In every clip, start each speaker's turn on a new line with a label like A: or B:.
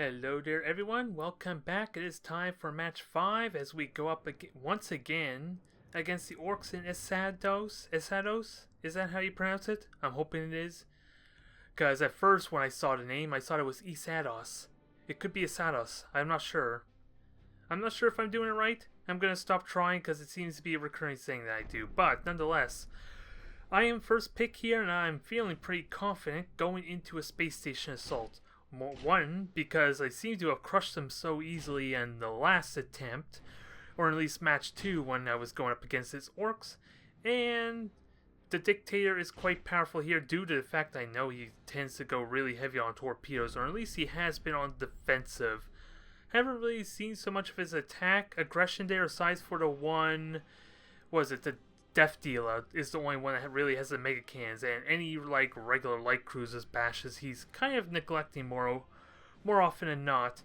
A: Hello there everyone, welcome back. It is time for match 5 as we go up once again against the orcs in Esados? Is that how you pronounce it? I'm hoping it is. Because at first when I saw the name, I thought it was Esados. It could be Esados, I'm not sure. I'm not sure if I'm doing it right. I'm going to stop trying because it seems to be a recurring thing that I do. But nonetheless, I am first pick here and I'm feeling pretty confident going into a space station assault. One, because I seem to have crushed them so easily in the last attempt, or at least match 2 when I was going up against his orcs, and the Dictator is quite powerful here due to the fact I know he tends to go really heavy on torpedoes, or at least he has been on the defensive. Haven't really seen so much of his aggression there, aside for the one, the Death Dealer is the only one that really has the mega cannons, and any like regular light cruisers bashes he's kind of neglecting more often than not.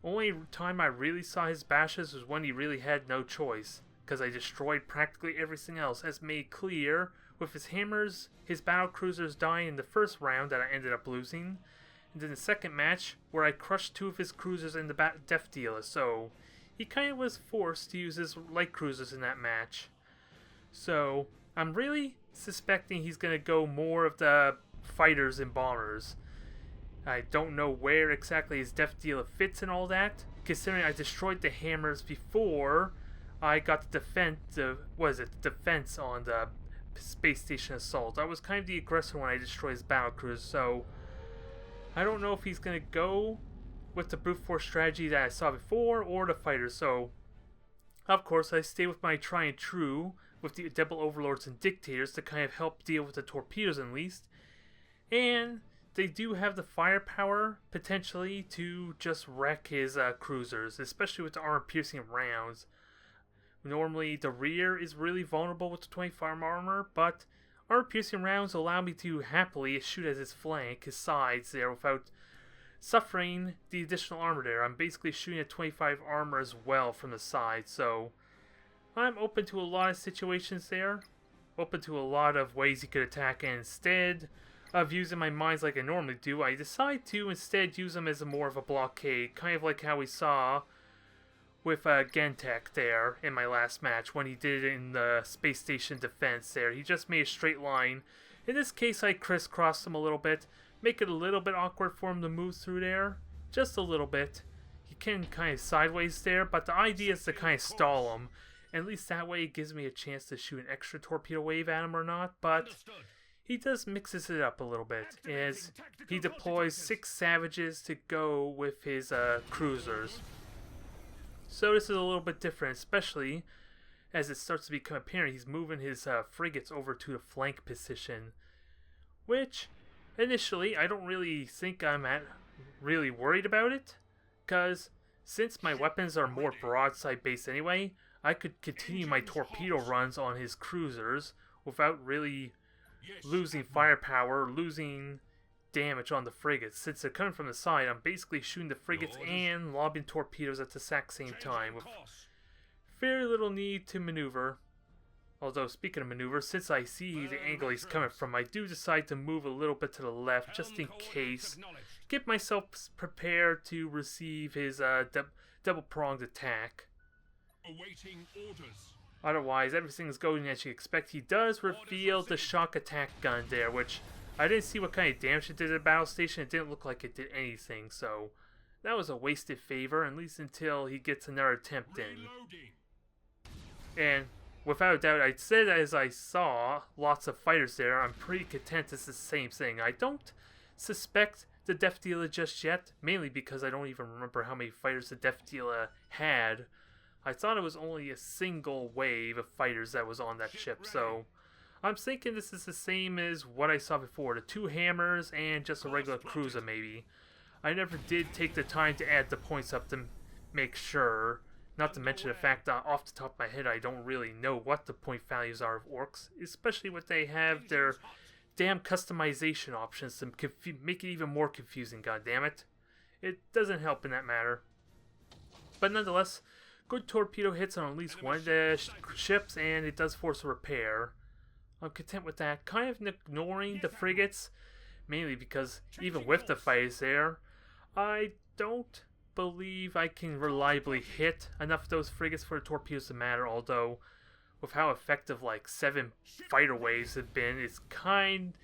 A: Only time I really saw his bashes was when he really had no choice, because I destroyed practically everything else, as made clear with his hammers, his battle cruisers dying in the first round that I ended up losing, and then the second match where I crushed 2 of his cruisers in the Death Dealer, so he kind of was forced to use his light cruisers in that match. So, I'm really suspecting he's going to go more of the fighters and bombers. I don't know where exactly his Death Dealer fits and all that, considering I destroyed the hammers before I got the defense on the space station assault. I was kind of the aggressor when I destroyed his battlecruisers, so I don't know if he's going to go with the brute force strategy that I saw before or the fighters. So, of course, I stay with my try and true with the Devil Overlords and Dictators to kind of help deal with the torpedoes at least. And they do have the firepower, potentially, to just wreck his cruisers, especially with the armor-piercing rounds. Normally, the rear is really vulnerable with the 25 armor, but armor-piercing rounds allow me to happily shoot at his flank, his sides there, without suffering the additional armor there. I'm basically shooting at 25 armor as well from the side, so I'm open to a lot of situations there. Open to a lot of ways you could attack, and instead of using my mines like I normally do, I decide to instead use them as more of a blockade, kind of like how we saw with Gentek there in my last match when he did it in the space station defense there. He just made a straight line. In this case, I crisscrossed him a little bit, make it a little bit awkward for him to move through there, just a little bit. He can kind of sideways there, but the idea is to kind of stall him. At least that way it gives me a chance to shoot an extra torpedo wave at him or not, but he does mixes it up a little bit, as he deploys 6 savages to go with his cruisers. So this is a little bit different, especially as it starts to become apparent he's moving his frigates over to the flank position, which initially I don't really think I'm really worried about it, because since my weapons are more broadside based anyway, I could continue my torpedo runs on his cruisers without really losing firepower, losing damage on the frigates. Since they're coming from the side, I'm basically shooting the frigates and lobbing torpedoes at the exact same time, with very little need to maneuver. Although, speaking of maneuver, since I see the angle he's coming from, I do decide to move a little bit to the left, just in case. Get myself prepared to receive his double-pronged attack.
B: Awaiting orders.
A: Otherwise, everything's going as you expect. He does reveal the shock attack gun there, which I didn't see what kind of damage it did to the battle station. It didn't look like it did anything, so that was a wasted favor, at least until he gets another attempt in. And without a doubt, I said as I saw lots of fighters there, I'm pretty content it's the same thing. I don't suspect the Death Dealer just yet, mainly because I don't even remember how many fighters the Death Dealer had. I thought it was only a single wave of fighters that was on that ship, so I'm thinking this is the same as what I saw before, the 2 hammers and just a regular cruiser maybe. I never did take the time to add the points up to make sure, not to mention the fact that off the top of my head I don't really know what the point values are of orcs, especially when they have their damn customization options to make it even more confusing, goddammit. It doesn't help in that matter. But nonetheless, good torpedo hits on at least one of the ships, and it does force a repair. I'm content with that. Kind of ignoring the frigates, mainly because even with the fighters there, I don't believe I can reliably hit enough of those frigates for the torpedoes to matter, although with how effective like 7 fighter waves have been, it's kind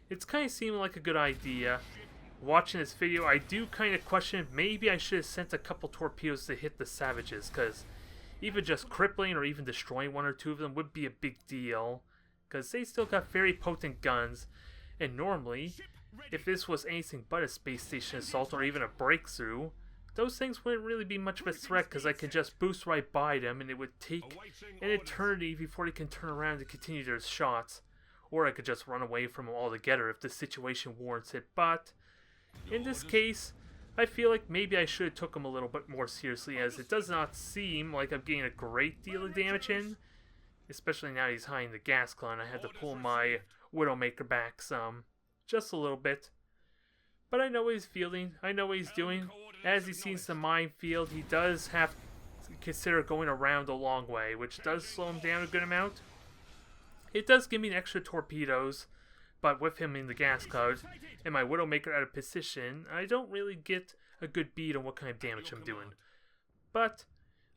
A: of seeming like a good idea. Watching this video, I do kind of question if maybe I should have sent a couple torpedoes to hit the savages, because even just crippling or even destroying 1 or 2 of them would be a big deal, because they still got very potent guns. And normally, if this was anything but a space station assault or even a breakthrough, those things wouldn't really be much of a threat, because I can just boost right by them and it would take an eternity before they can turn around and continue their shots. Or I could just run away from them altogether if the situation warrants it. But in this case, I feel like maybe I should have took him a little bit more seriously, as it does not seem like I'm getting a great deal of damage in. Especially now he's hiding the gas cloud. I had to pull my Widowmaker back some. Just a little bit. But I know what he's fielding. I know what he's doing. As he sees the minefield, he does have to consider going around a long way, which does slow him down a good amount. It does give me extra torpedoes, but with him in the gas cloud and my Widowmaker out of position, I don't really get a good bead on what kind of damage I'm doing. But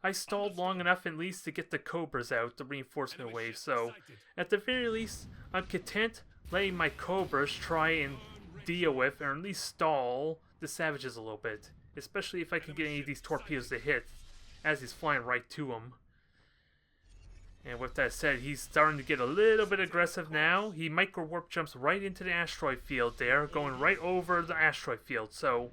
A: I stalled long enough at least to get the Cobras out, the reinforcement wave, so at the very least, I'm content letting my Cobras try and deal with, or at least stall, the savages a little bit. Especially if I can get any of these torpedoes to hit, as he's flying right to them. And with that said, he's starting to get a little bit aggressive now. He micro-warp jumps right into the asteroid field there, going right over the asteroid field. So,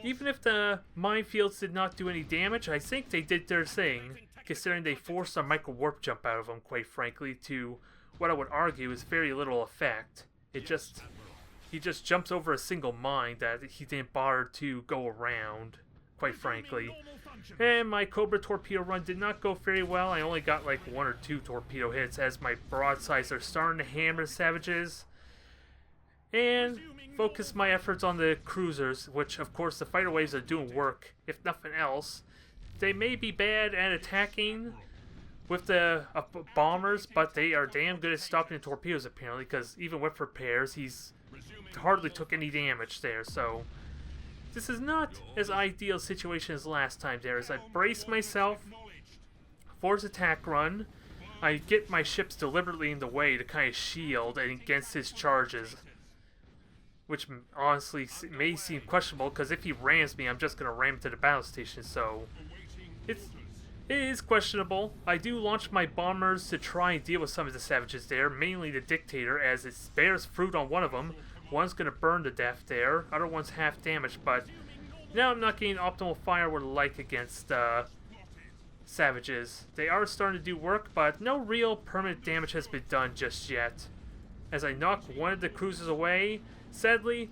A: even if the minefields did not do any damage, I think they did their thing, considering they forced a micro-warp jump out of him, quite frankly, to what I would argue is very little effect. He just jumps over a single mine that he didn't bother to go around, quite frankly. And my Cobra torpedo run did not go very well. I only got like 1 or 2 torpedo hits as my broadsides are starting to hammer savages. And focus my efforts on the cruisers, which of course the fighter waves are doing work, if nothing else. They may be bad at attacking with the bombers, but they are damn good at stopping the torpedoes apparently, because even with repairs, he's hardly took any damage there. So this is not as ideal a situation as last time there, as I brace myself for his attack run. I get my ships deliberately in the way to kind of shield against his charges, which honestly may seem questionable, because if he rams me, I'm just going to ram to the battle station, so it is questionable. I do launch my bombers to try and deal with some of the savages there, mainly the Dictator, as it bears fruit on one of them. One's going to burn to death there, other one's half damaged, but now I'm not getting optimal fire with like against savages. They are starting to do work, but no real permanent damage has been done just yet. As I knock one of the cruisers away, sadly,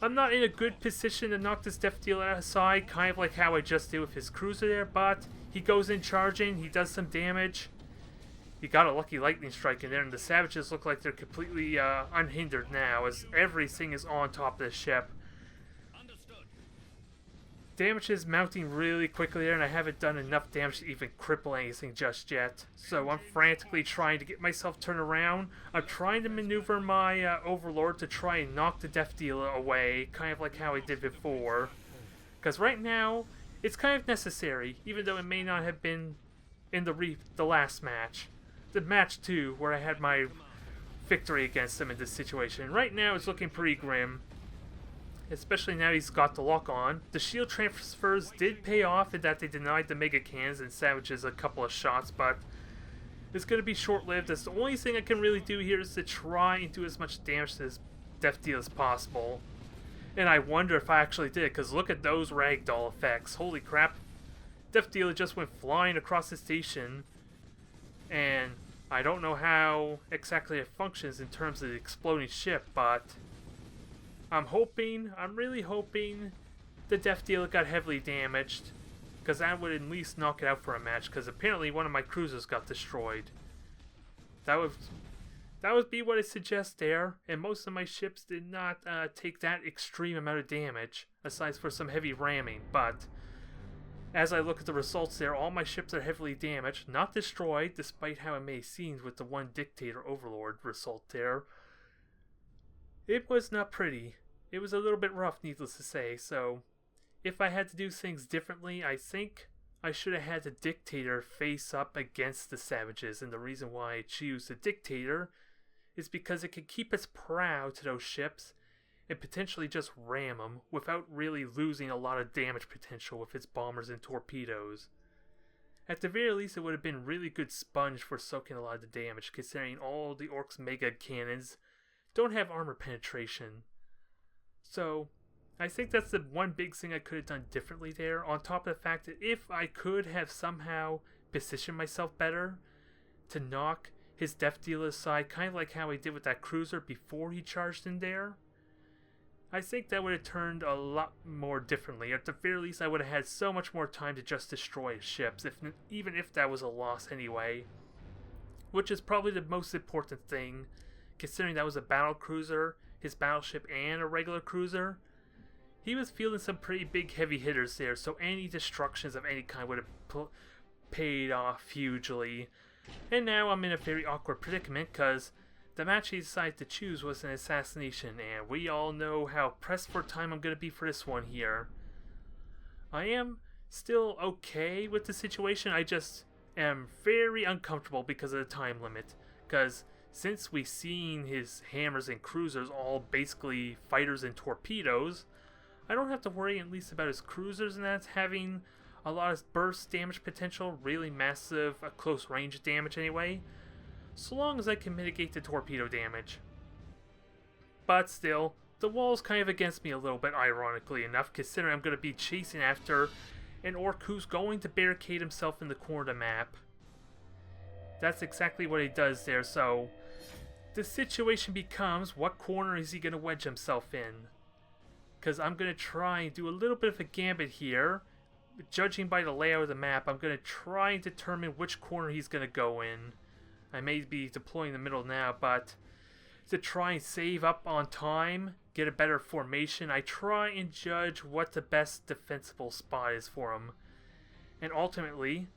A: I'm not in a good position to knock this Death Dealer aside, kind of like how I just did with his cruiser there, but he goes in charging, he does some damage. He got a lucky lightning strike in there, and the savages look like they're completely unhindered now, as everything is on top of the ship. Damage is mounting really quickly there, and I haven't done enough damage to even cripple anything just yet. So I'm frantically trying to get myself turned around. I'm trying to maneuver my Overlord to try and knock the Death Dealer away, kind of like how I did before. Because right now, it's kind of necessary, even though it may not have been in the last match. The match 2, where I had my victory against him in this situation. Right now, it's looking pretty grim. Especially now he's got the lock on. The shield transfers did pay off in that they denied the Mega Cannons and Savages a couple of shots, but it's going to be short-lived. That's the only thing I can really do here is to try and do as much damage to this Death Dealer as possible. And I wonder if I actually did, because look at those ragdoll effects. Holy crap. Death Dealer just went flying across the station, and I don't know how exactly it functions in terms of the exploding ship, but I'm really hoping the Death Dealer got heavily damaged, because that would at least knock it out for a match, because apparently one of my cruisers got destroyed. That would be what it suggests there, and most of my ships did not take that extreme amount of damage, aside for some heavy ramming, but as I look at the results there, all my ships are heavily damaged, not destroyed, despite how it may seem with the one Dictator Overlord result there. It was not pretty. it was a little bit rough, needless to say. So, if I had to do things differently, I think I should have had the Dictator face up against the Savages. And the reason why I choose the Dictator is because it can keep its prow to those ships and potentially just ram them without really losing a lot of damage potential with its bombers and torpedoes. At the very least, it would have been a really good sponge for soaking a lot of the damage, considering all the Orcs' mega cannons don't have armor penetration. So, I think that's the one big thing I could have done differently there, on top of the fact that if I could have somehow positioned myself better to knock his death dealer aside, kind of like how I did with that cruiser before he charged in there, I think that would have turned a lot more differently. At the very least, I would have had so much more time to just destroy his ships, even if that was a loss anyway. Which is probably the most important thing, considering that was a battle cruiser, his battleship, and a regular cruiser. He was fielding some pretty big heavy hitters there, so any destructions of any kind would have paid off hugely. And now I'm in a very awkward predicament, because the match he decided to choose was an assassination, and we all know how pressed for time I'm going to be for this one here. I am still okay with the situation, I just am very uncomfortable because of the time limit. Because since we've seen his hammers and cruisers all basically fighters and torpedoes, I don't have to worry at least about his cruisers and that having a lot of burst damage potential, really massive close range damage anyway, so long as I can mitigate the torpedo damage. But still, the wall's kind of against me a little bit, ironically enough, considering I'm going to be chasing after an orc who's going to barricade himself in the corner of the map. That's exactly what he does there, so the situation becomes, what corner is he going to wedge himself in? Because I'm going to try and do a little bit of a gambit here. Judging by the layout of the map, I'm going to try and determine which corner he's going to go in. I may be deploying the middle now, but to try and save up on time, get a better formation, I try and judge what the best defensible spot is for him. And ultimately,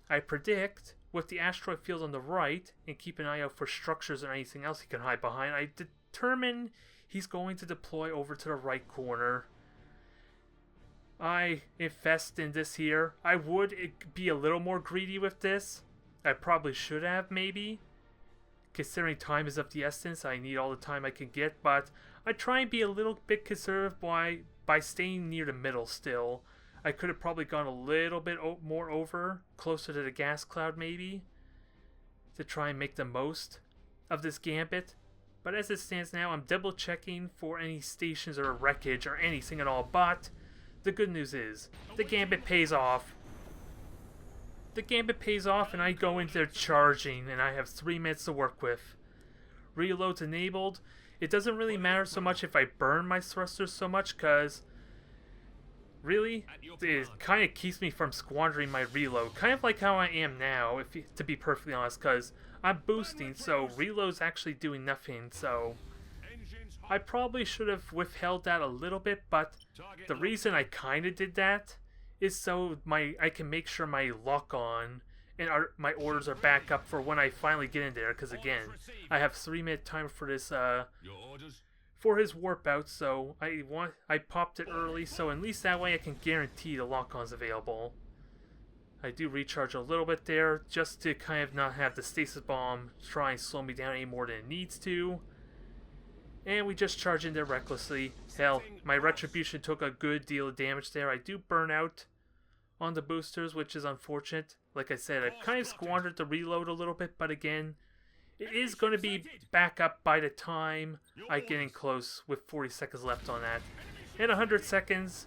A: I predict, with the asteroid field on the right, and keep an eye out for structures or anything else he can hide behind, I determine he's going to deploy over to the right corner. I invest in this here. I would be a little more greedy with this. I probably should have, maybe. Considering time is of the essence, I need all the time I can get, but I try and be a little bit conservative by staying near the middle still. I could have probably gone a little bit more over, closer to the gas cloud maybe, to try and make the most of this gambit. But as it stands now, I'm double checking for any stations or wreckage or anything at all, but the good news is, the gambit pays off. The gambit pays off and I go into there charging and I have 3 minutes to work with. Reload's enabled. It doesn't really matter so much if I burn my thrusters so much, because really, it kind of keeps me from squandering my reload. Kind of like how I am now, to be perfectly honest, because I'm boosting, so reload's actually doing nothing, so I probably should have withheld that a little bit, but the reason I kind of did that is so I can make sure my lock-on and my orders are back up for when I finally get in there, because again, I have 3-minute time for this, for his warp out, so I popped it early, so at least that way I can guarantee the lock-on's available. I do recharge a little bit there, just to kind of not have the stasis bomb try and slow me down any more than it needs to. And we just charge in there recklessly. Hell, my retribution took a good deal of damage there. I do burn out on the boosters, which is unfortunate. Like I said, I've kind of squandered the reload a little bit, but again, it is going to be back up by the time I get in close, with 40 seconds left on that. And 100 seconds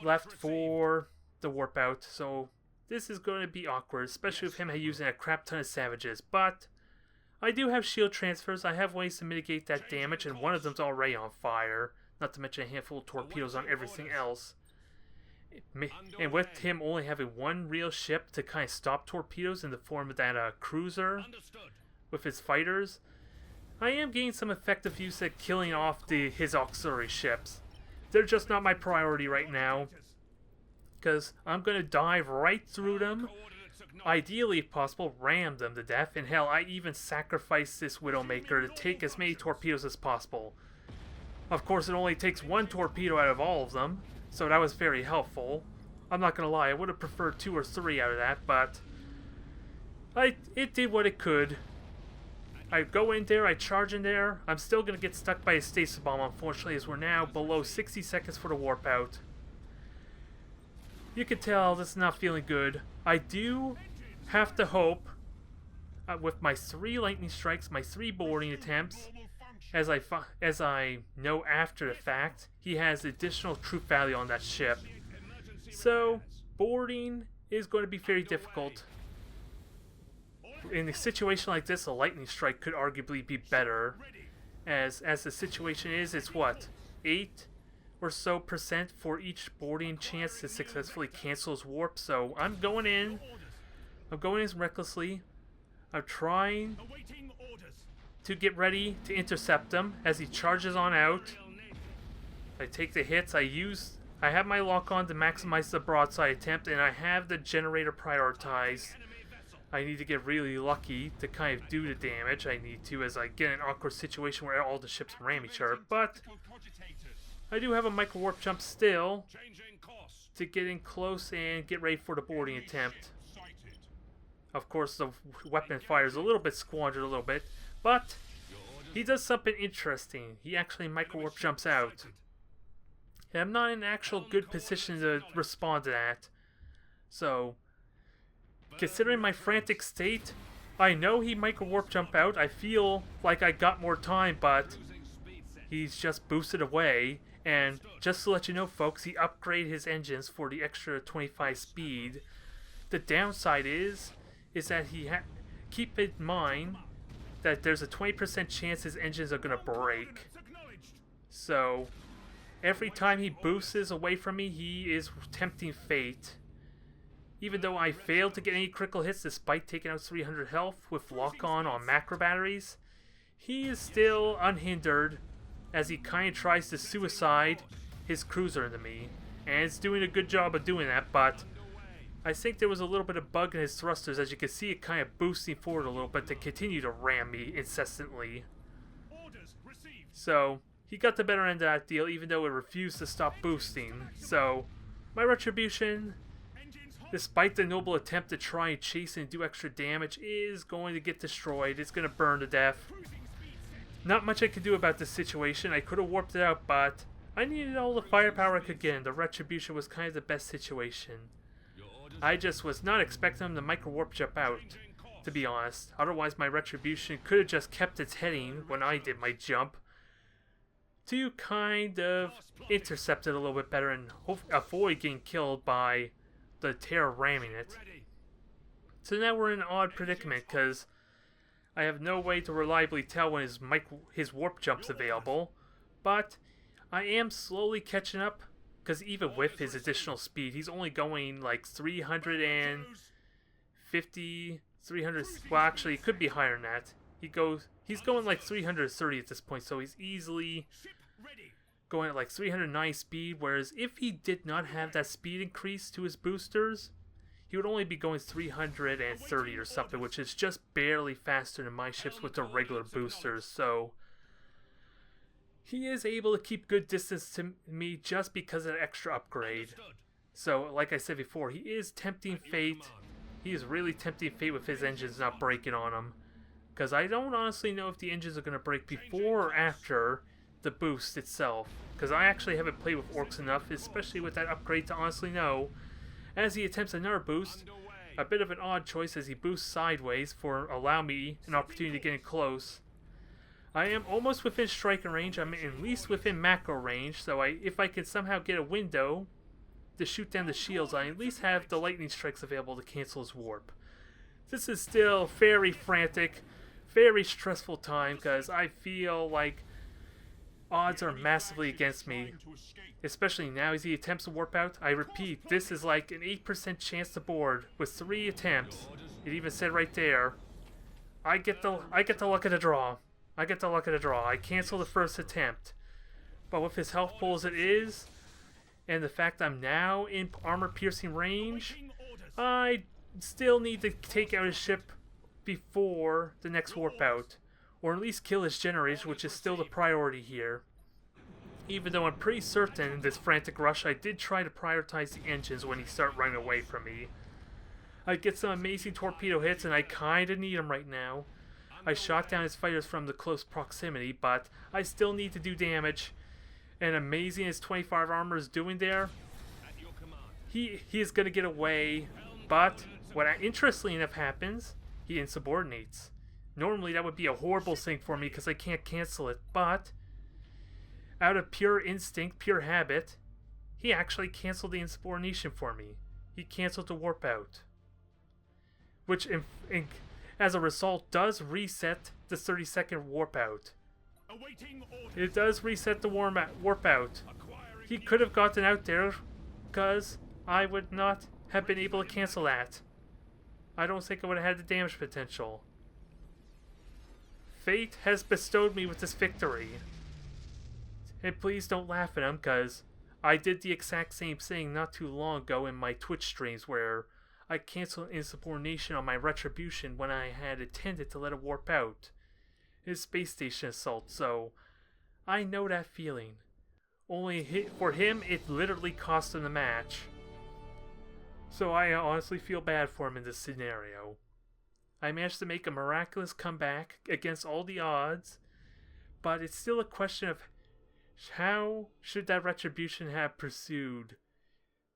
A: left for the warp out, so this is going to be awkward, especially with him using a crap ton of savages. But I do have shield transfers. I have ways to mitigate that damage, and one of them's already on fire, not to mention a handful of torpedoes on everything else. And with him only having one real ship to kind of stop torpedoes in the form of that cruiser with his fighters, I am getting some effective use at killing off his auxiliary ships. They're just not my priority right now, because I'm going to dive right through them, ideally if possible ram them to death, and hell, I even sacrifice this Widowmaker to take as many torpedoes as possible. Of course, it only takes one torpedo out of all of them, so that was very helpful. I'm not gonna lie, I would have preferred 2 or 3 out of that, but it did what it could. I go in there, I charge in there. I'm still gonna get stuck by a stasis bomb, unfortunately, as we're now below 60 seconds for the warp out. You can tell this is not feeling good. I do have to hope, with my 3 lightning strikes, my 3 boarding attempts, as I know after the fact, he has additional troop value on that ship. So, boarding is going to be very difficult. In a situation like this, a lightning strike could arguably be better. As the situation is, it's what? 8 or so % for each boarding chance to successfully cancel his warp. So I'm going in recklessly. I'm trying to get ready to intercept him as he charges on out. I take the hits. I have my lock on to maximize the broadside attempt, and I have the generator prioritized. I need to get really lucky to kind of do the damage I need to as I get in an awkward situation where all the ships ram each other. But I do have a micro warp jump still to get in close and get ready for the boarding attempt. Of course, the weapon fires a little bit squandered a little bit, but he does something interesting. He actually micro warp jumps out. And I'm not in an actual good position to respond to that. So, considering my frantic state, I know he micro warp jump out. I feel like I got more time, but he's just boosted away. And just to let you know, folks, he upgraded his engines for the extra 25 speed. The downside is that keep in mind that there's a 20% chance his engines are gonna break. So every time he boosts away from me, he is tempting fate. Even though I failed to get any critical hits despite taking out 300 health with lock-on macro batteries, he is still unhindered as he kind of tries to suicide his cruiser into me. And it's doing a good job of doing that, but I think there was a little bit of bug in his thrusters, as you can see it kind of boosting forward a little bit to continue to ram me incessantly. So he got the better end of that deal, even though it refused to stop boosting. So my retribution, despite the noble attempt to try and chase and do extra damage, is going to get destroyed. It's going to burn to death. Not much I could do about this situation. I could have warped it out, but I needed all the firepower I could get, and the retribution was kind of the best situation. I just was not expecting him to micro warp jump out, to be honest. Otherwise, my retribution could have just kept its heading when I did my jump to kind of intercept it a little bit better and avoid getting killed by the Terror ramming it. So now we're in an odd predicament because I have no way to reliably tell when his warp jump's available, but I am slowly catching up because even with his additional speed, he's only going like 350, 300. Well, actually, it could be higher than that. He's going like 330 at this point, so he's easily going at like 309 speed. Whereas if he did not have that speed increase to his boosters, he would only be going 330 or something, which is just barely faster than my ships with the regular boosters. So he is able to keep good distance to me just because of the extra upgrade. So, like I said before, he is tempting fate. He is really tempting fate with his engines not breaking on him. Because I don't honestly know if the engines are going to break before or after the boost itself. Because I actually haven't played with orcs enough, especially with that upgrade, to honestly know. As he attempts another boost, a bit of an odd choice as he boosts sideways for allow me an opportunity to get in close. I am almost within striking range. I'm at least within macro range, so if I can somehow get a window to shoot down the shields, I at least have the lightning strikes available to cancel his warp. This is still very frantic, very stressful time, because I feel like odds are massively against me, especially now as he attempts to warp out. I repeat, this is like an 8% chance to board with 3 attempts. It even said right there, I get the luck of the draw. I get the luck of the draw. I cancel the first attempt. But with his health pool as it is, and the fact I'm now in armor-piercing range, I still need to take out his ship before the next warp out. Or at least kill his generators, which is still the priority here. Even though I'm pretty certain in this frantic rush I did try to prioritize the engines when he started running away from me. I get some amazing torpedo hits and I kinda need them right now. I shot down his fighters from the close proximity, but I still need to do damage. And amazing as 25 armor is doing there, he is going to get away. But what interestingly enough happens, he insubordinates. Normally that would be a horrible thing for me because I can't cancel it, but out of pure instinct, pure habit, he actually canceled the insubordination for me. He canceled the warp out. Which, as a result, does reset the 30-second warp out. It does reset the warp out. He could have gotten out there because I would not have been able to cancel that. I don't think I would have had the damage potential. Fate has bestowed me with this victory. And please don't laugh at him because I did the exact same thing not too long ago in my Twitch streams where I canceled insubordination on my retribution when I had intended to let it warp out. His space station assault, so I know that feeling. Only for him, it literally cost him the match. So I honestly feel bad for him in this scenario. I managed to make a miraculous comeback against all the odds, but it's still a question of how should that retribution have pursued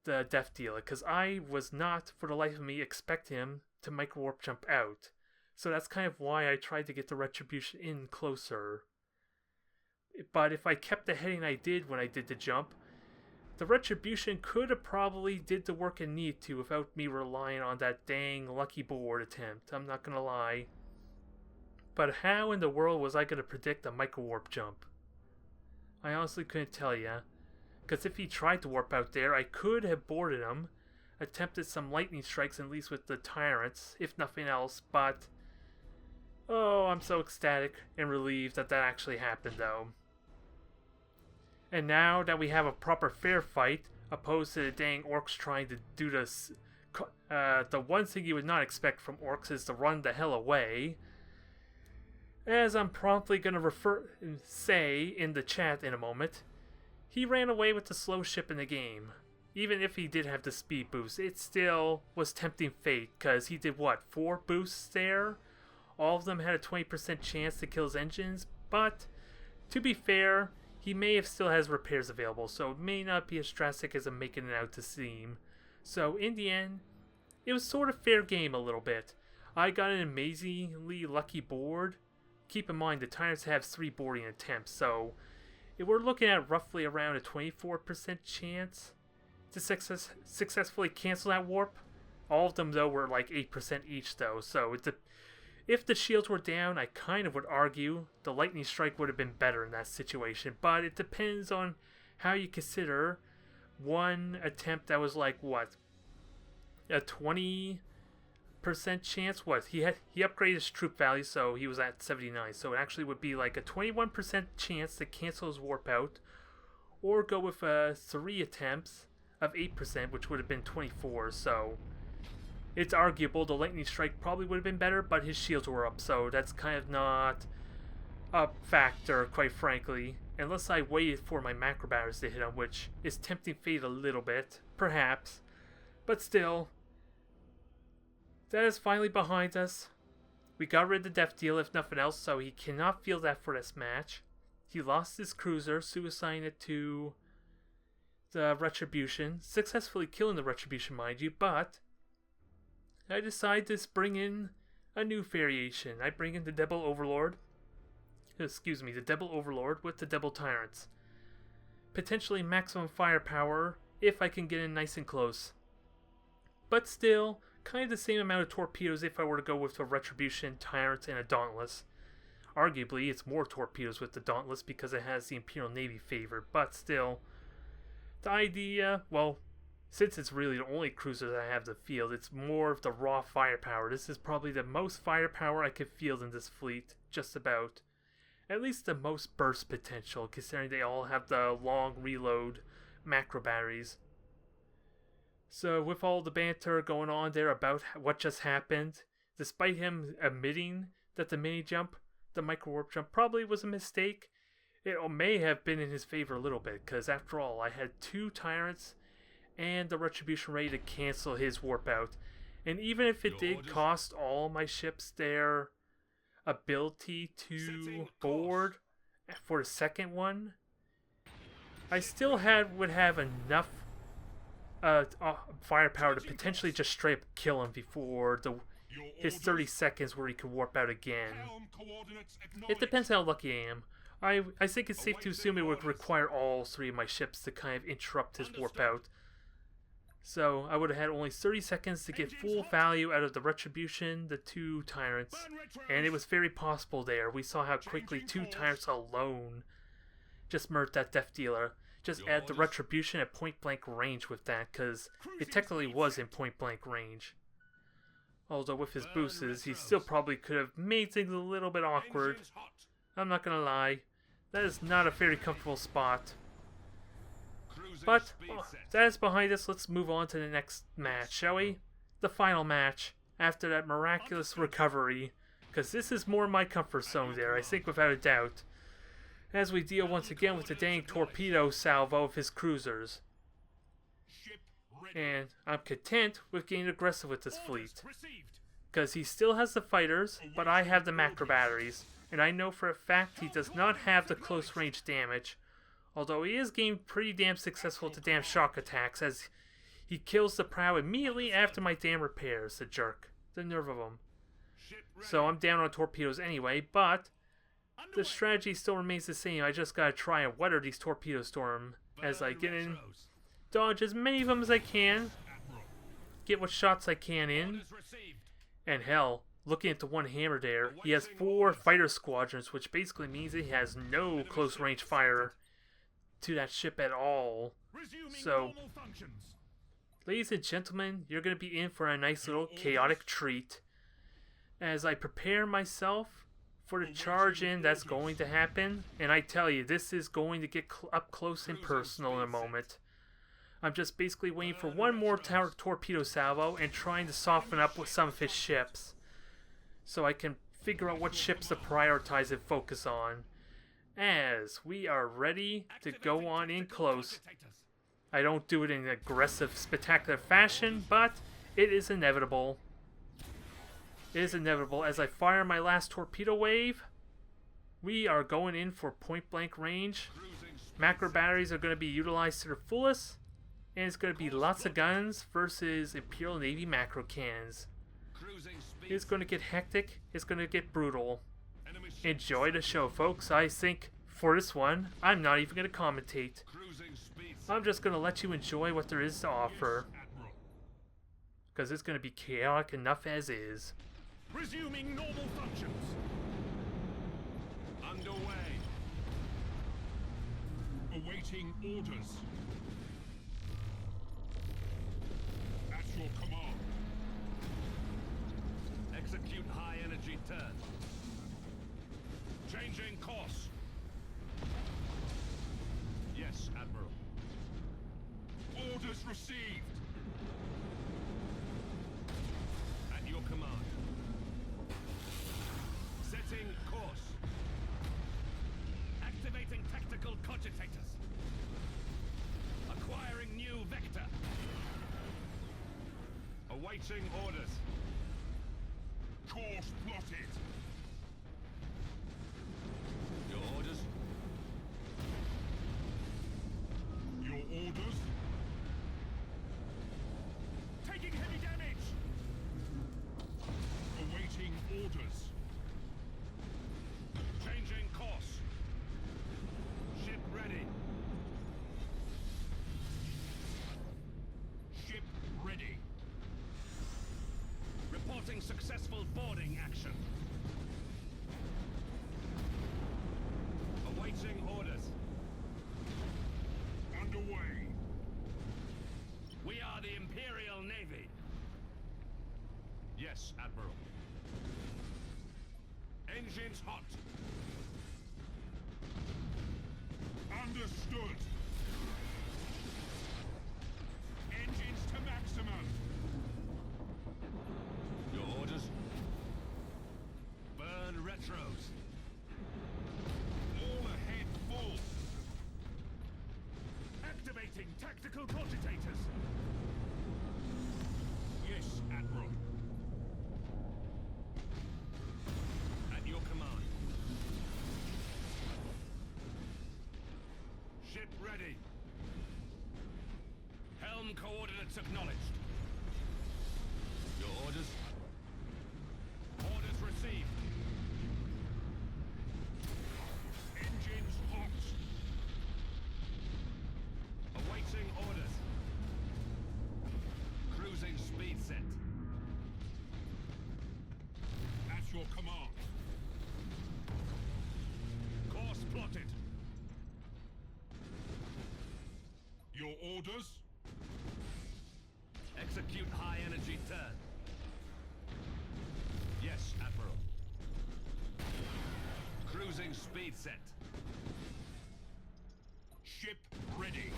A: the Death Dealer, because I was not, for the life of me, expect him to micro warp jump out. So that's kind of why I tried to get the retribution in closer. But if I kept the heading I did when I did the jump, the retribution could have probably did the work it needed to without me relying on that dang lucky board attempt. I'm not gonna lie. But how in the world was I gonna predict a micro warp jump? I honestly couldn't tell ya. Because if he tried to warp out there, I could have boarded him, attempted some lightning strikes at least with the tyrants, if nothing else, but oh, I'm so ecstatic and relieved that that actually happened though. And now that we have a proper fair fight, opposed to the dang orcs trying to do this, the one thing you would not expect from orcs is to run the hell away. As I'm promptly going to say in the chat in a moment, he ran away with the slow ship in the game. Even if he did have the speed boost, it still was tempting fate, because he did what, 4 boosts there? All of them had a 20% chance to kill his engines, but to be fair, he may have still has repairs available, so it may not be as drastic as I'm making it out to seem. So in the end, it was sort of fair game a little bit. I got an amazingly lucky board. Keep in mind the Tyrants have 3 boarding attempts, so we're looking at roughly around a 24% chance to successfully cancel that warp. All of them though were like 8% each though, so if the shields were down, I kind of would argue the lightning strike would have been better in that situation, but it depends on how you consider one attempt that was like what, a 20% chance. What, he upgraded his troop value, so he was at 79, so it actually would be like a 21% chance to cancel his warp out, or go with 3 attempts of 8%, which would have been 24. So it's arguable the lightning strike probably would have been better, but his shields were up, so that's kind of not a factor, quite frankly, unless I waited for my macro batteries to hit him, which is tempting fate a little bit, perhaps, but still, that is finally behind us. We got rid of the Death Deal, if nothing else, so he cannot feel that for this match. He lost his cruiser, suiciding it to the Retribution, successfully killing the Retribution, mind you, but I decide to bring in a new variation. I bring in the Devil Overlord. The Devil Overlord with the Devil Tyrants. Potentially maximum firepower if I can get in nice and close. But still, kind of the same amount of torpedoes if I were to go with a Retribution, Tyrants, and a Dauntless. Arguably, it's more torpedoes with the Dauntless because it has the Imperial Navy favored, but still, the idea, well, since it's really the only cruiser that I have to field, it's more of the raw firepower. This is probably the most firepower I could field in this fleet, just about. At least the most burst potential, considering they all have the long reload macro batteries. So with all the banter going on there about what just happened, despite him admitting that the mini jump, the micro warp jump, probably was a mistake, It may have been in his favor a little bit, because after all, I had 2 tyrants and the retribution ready to cancel his warp out. And even if it did cost all my ships their ability to board for the second one, I still would have enough firepower to potentially just straight up kill him before his 30 seconds where he can warp out again. It depends how lucky I am. I think it's safe to assume it would require all 3 of my ships to kind of interrupt his warp out. So I would have had only 30 seconds to get full value out of the retribution, the 2 tyrants, and it was very possible there. We saw how quickly 2 tyrants alone just murdered that death dealer. Just add the retribution at point blank range with that, because it technically was in point blank range. Although with his boosts, he still probably could have made things a little bit awkward. I'm not gonna lie, that is not a very comfortable spot. But that is behind us. Let's move on to the next match, shall we? The final match after that miraculous recovery, because this is more my comfort zone there, I think, without a doubt. As we deal once again with the dang torpedo salvo of his cruisers. And I'm content with getting aggressive with this fleet, because he still has the fighters, but I have the macro batteries, and I know for a fact he does not have the close range damage. Although he is getting pretty damn successful at the damn shock attacks, as he kills the prow immediately after my damn repairs, the jerk. The nerve of him. So I'm down on torpedoes anyway, but the strategy still remains the same. I just gotta try and weather these torpedo storm as I get in, dodge as many of them as I can, get what shots I can in, and hell, looking at the one hammer there, he has 4 fighter squadrons, which basically means he has no close range fire to that ship at all. So, ladies and gentlemen, you're going to be in for a nice little chaotic treat as I prepare myself for the charge in that's going to happen. And I tell you, this is going to get up close and personal in a moment. I'm just basically waiting for one more torpedo salvo and trying to soften up with some of his ships, so I can figure out what ships to prioritize and focus on. As we are ready to go on in close. I don't do it in an aggressive, spectacular fashion, but it is inevitable. It is inevitable. As I fire my last torpedo wave, we are going in for point blank range. Macro batteries are going to be utilized to their fullest, and it's going to be lots of guns versus Imperial Navy macro cannons. It's going to get hectic. It's going to get brutal. Enjoy the show, folks. I think for this one, I'm not even going to commentate. I'm just going to let you enjoy what there is to offer, because it's going to be chaotic enough as is.
B: Resuming normal functions. Underway. Awaiting orders. At your command. Execute high energy turn. Changing course. Yes, Admiral. Orders received. At your command. Setting course. Activating tactical cogitators. Acquiring new vector. Awaiting orders. Course plotted. Your orders? Your orders? Taking heavy damage! Awaiting orders. Changing course. Ship ready. Ship ready. Reporting successful boarding action. Awaiting orders. Underway. We are the Imperial Navy. Yes, Admiral. Engines hot. Understood. Engines to maximum. Your orders? Burn retros. All ahead Tactical cogitators. Yes, Admiral. At your command. Ship ready. Helm coordinates acknowledged. Your orders? Orders received. Engines hot. Awaiting orders. Cruising speed set. At your command. Course plotted. Your orders? Execute high energy turn. Yes, Admiral. Cruising speed set. Ship ready.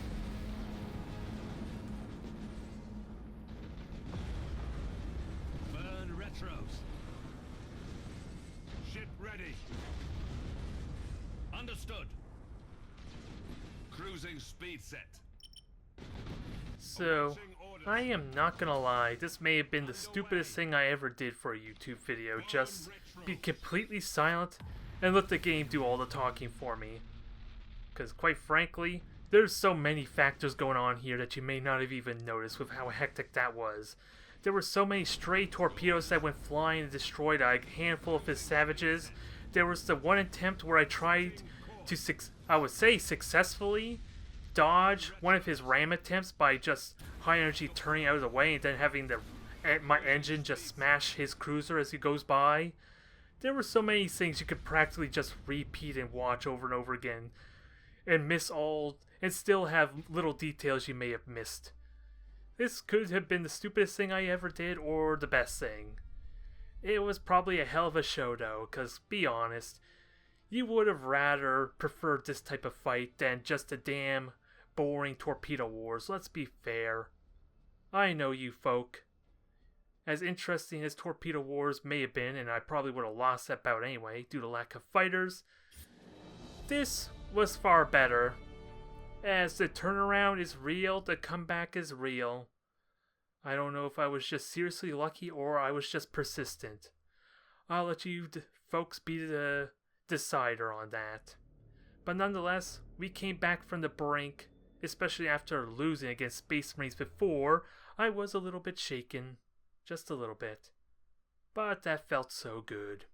B: Burn retros. Ship ready. Understood. Cruising speed set.
A: So, I am not gonna lie, this may have been the stupidest thing I ever did for a YouTube video, just be completely silent and let the game do all the talking for me. Because quite frankly, there's so many factors going on here that you may not have even noticed with how hectic that was. There were so many stray torpedoes that went flying and destroyed a handful of his savages. There was the one attempt where I tried to, I would say successfully, dodge one of his ram attempts by just high energy turning out of the way and then having my engine just smash his cruiser as he goes by. There were so many things you could practically just repeat and watch over and over again and miss all and still have little details you may have missed. This could have been the stupidest thing I ever did or the best thing. It was probably a hell of a show though, cause be honest, you would have rather preferred this type of fight than just a damn boring torpedo wars, let's be fair. I know you folk. As interesting as torpedo wars may have been, and I probably would have lost that bout anyway due to lack of fighters, this was far better. As the turnaround is real, the comeback is real. I don't know if I was just seriously lucky or I was just persistent. I'll let you folks be the decider on that. But nonetheless, we came back from the brink, especially after losing against Space Marines before. I was a little bit shaken. Just a little bit. But that felt so good.